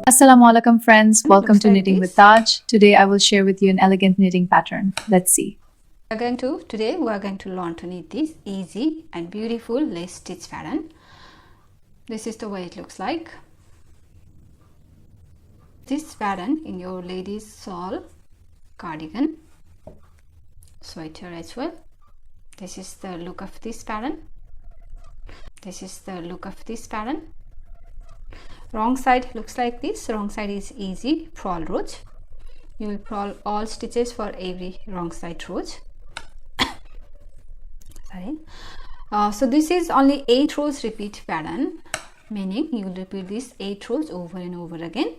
Assalamu alaikum friends, welcome to like Knitting with this. Taj. Today I will share with you an elegant knitting pattern. Let's see. Today we are going to learn to knit this easy and beautiful lace stitch pattern. This is the way it looks like. This pattern in your ladies shawl, cardigan, sweater as well. This is the look of this pattern. This is the look of this pattern. Wrong side looks like this. Wrong side is easy purl rows. You will purl all stitches for every wrong side rows. Sorry. So this is only 8 rows repeat pattern, meaning you will repeat this 8 rows over and over again.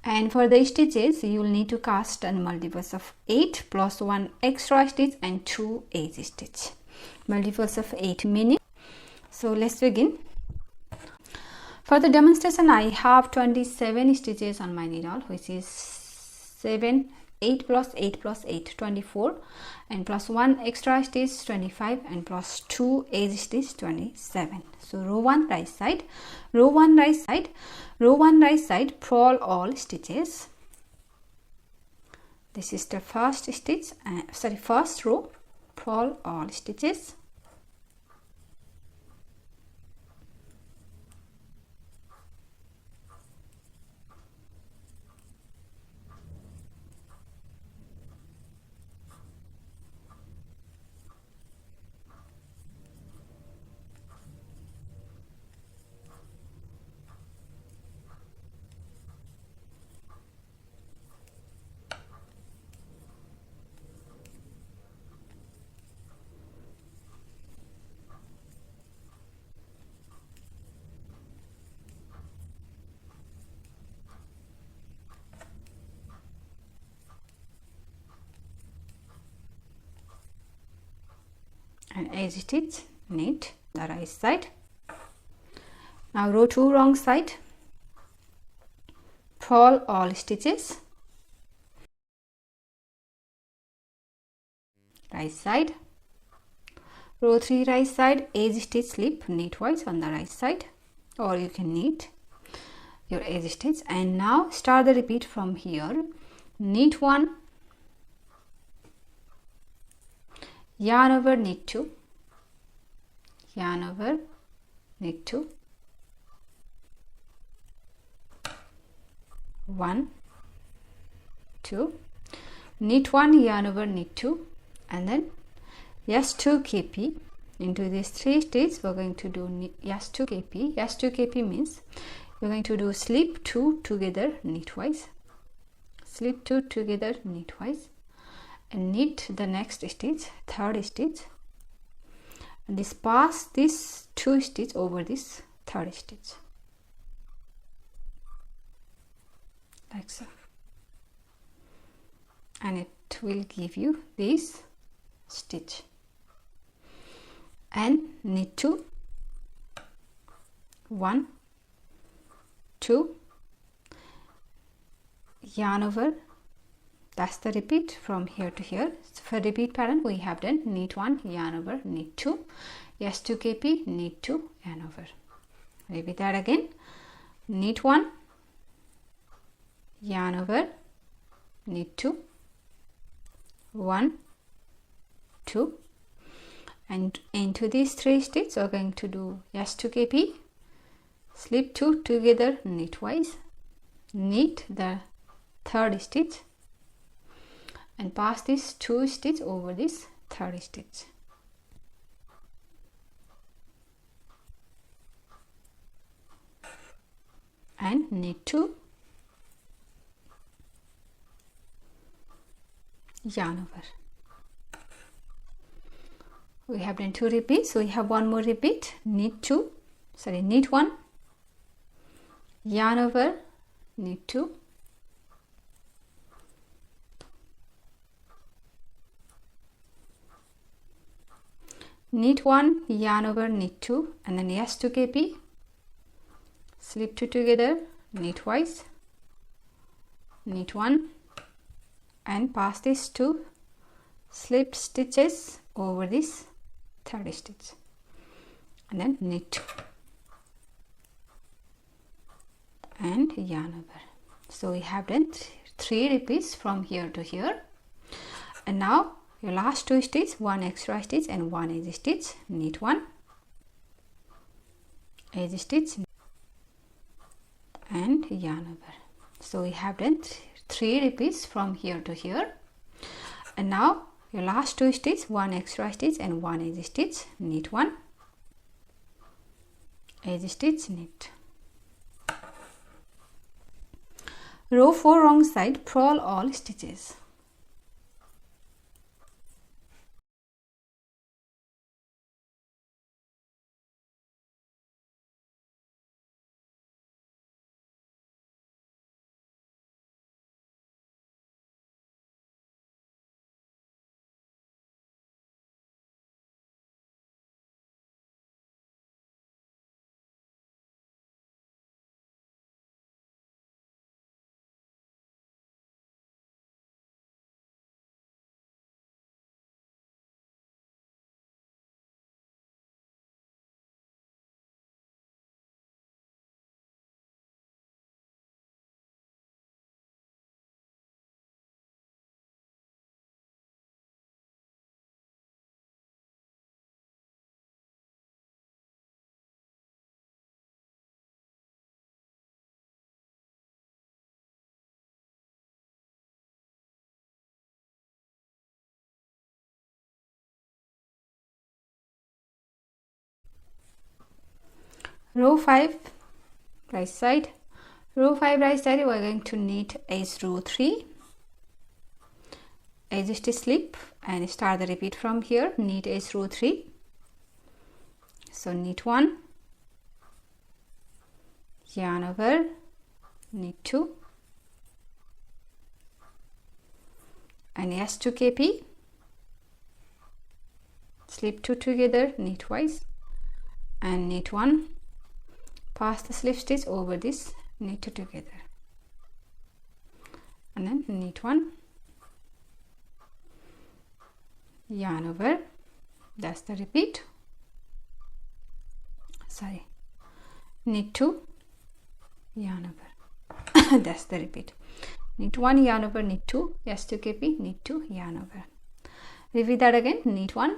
And for the stitches you will need to cast a multiples of 8 plus 1 extra stitch and 2 edge stitch. Multiples of 8 meaning. So let's begin. For the demonstration I have 27 stitches on my needle, which is 8 plus 8 plus 8 24, and plus 1 extra stitch 25, and plus 2 edge stitch 27. So row 1 right side, row 1 right side, row 1 right side, purl all stitches. This is the first stitch, first row, purl all stitches. And edge stitch, knit the right side. Now row 2 wrong side, purl all stitches. Right side, row 3 right side, edge stitch slip knitwise on the right side, or you can knit your edge stitch. And now start the repeat from here. Knit 1, yarn over, knit 2, yarn over, knit 2, 1, 2, knit 1, yarn over, knit 2, and then S2 kp into these 3 stitches. We're going to do S2 kp. S2 kp means we're going to do slip 2 together knitwise, slip 2 together knitwise, and knit the next stitch, third stitch, and this pass this 2 stitch over this third stitch, like so, and it will give you this stitch. And knit 2, 1, 2, yarn over. That's the repeat from here to here. So for repeat pattern we have done knit 1, yarn over, knit 2, S2 kp, knit 2, yarn over. Repeat that again. Knit 1, yarn over, knit 2, 1, 2, and into these 3 stitches we're going to do S2 kp, slip 2 together knitwise, knit the third stitch, and pass this 2 stitch over this third stitch. And knit 2, yarn over. We have done 2 repeats, so we have one more repeat. Knit 1, yarn over, knit 2, knit 1, yarn over, knit 2, and then S2 kp, slip 2 together knitwise, knit 1, and pass these 2 slip stitches over this third stitch, and then knit and yarn over. So we have done 3 repeats from here to here. And now your last 2 stitches, 1 extra stitch and 1 edge stitch, knit 1, edge stitch and yarn over. So we have done 3 repeats from here to here. And now your last 2 stitches, 1 extra stitch and 1 edge stitch, knit 1, edge stitch, knit. Row 4 wrong side, purl all stitches. Row 5 right side. Row 5 right side, we are going to knit edge row 3, edge stitch slip and start the repeat from here. Knit edge row 3. So knit 1, yarn over, knit 2 and S2 KP, slip 2 together, knit twice and knit 1, pass the slip stitch over this, knit 2 together and then knit 1, yarn over, that's the repeat, sorry, knit 2, yarn over, that's the repeat, knit 1, yarn over, knit 2, S2 KP, knit 2, yarn over. Repeat that again, knit 1,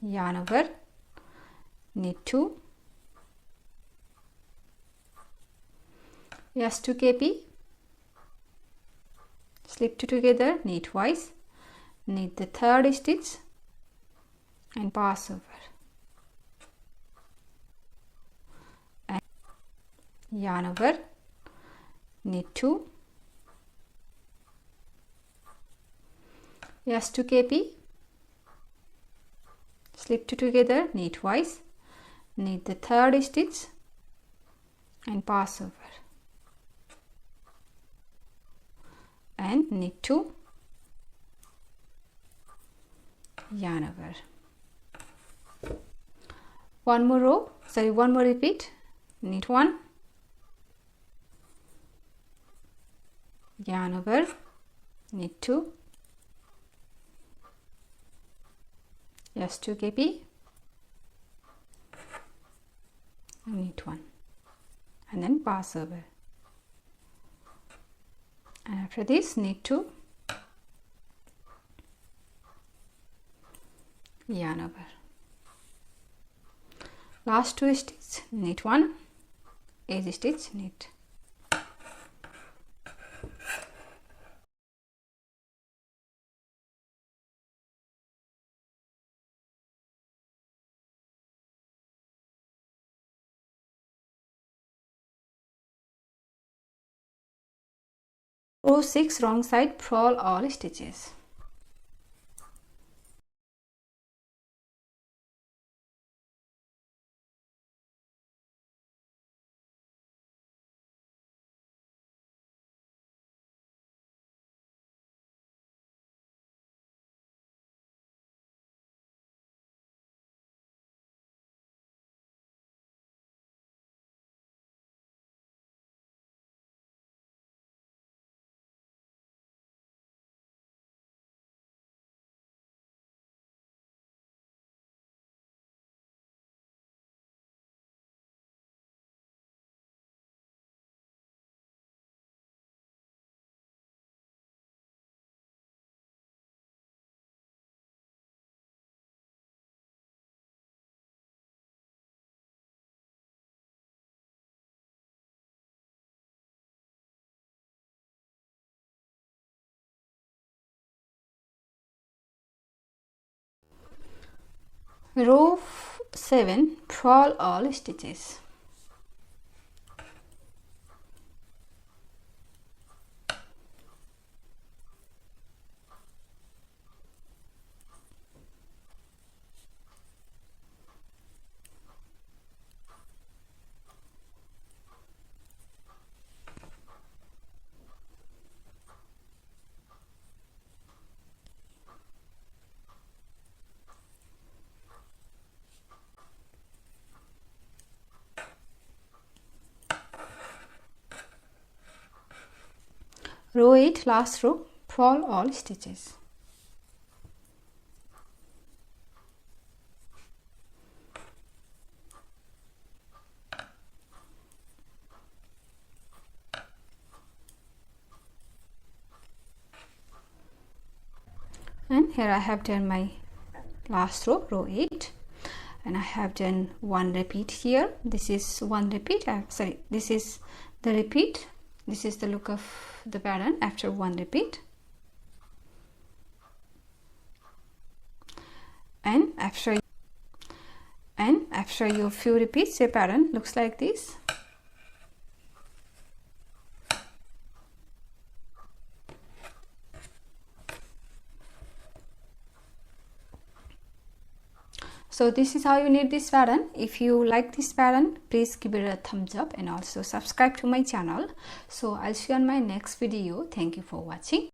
yarn over, knit 2, S2 KP, slip 2 together, knit twice, knit the 3rd stitch and pass over and yarn over, knit 2, S2 KP, slip 2 together, knit twice, knit the 3rd stitch and pass over and knit 2, yarn over. One more row, sorry, one more repeat, knit 1, yarn over, knit 2, S2 KP and knit 1 and then pass over. And after this, knit 2, yarn over. Last 2 stitches, knit 1, edge stitch, knit. Row 6 wrong side, purl all stitches. Row 7, purl all stitches. Row 8, last row, purl all stitches. And here I have done my last row, row 8, and I have done one repeat here. This is one repeat, sorry, this is the repeat. This is the look of the pattern after one repeat. And after your few repeats, your pattern looks like this. So this is how you knit this pattern. If you like this pattern, please give it a thumbs up and also subscribe to my channel. So I'll see you on my next video. Thank you for watching.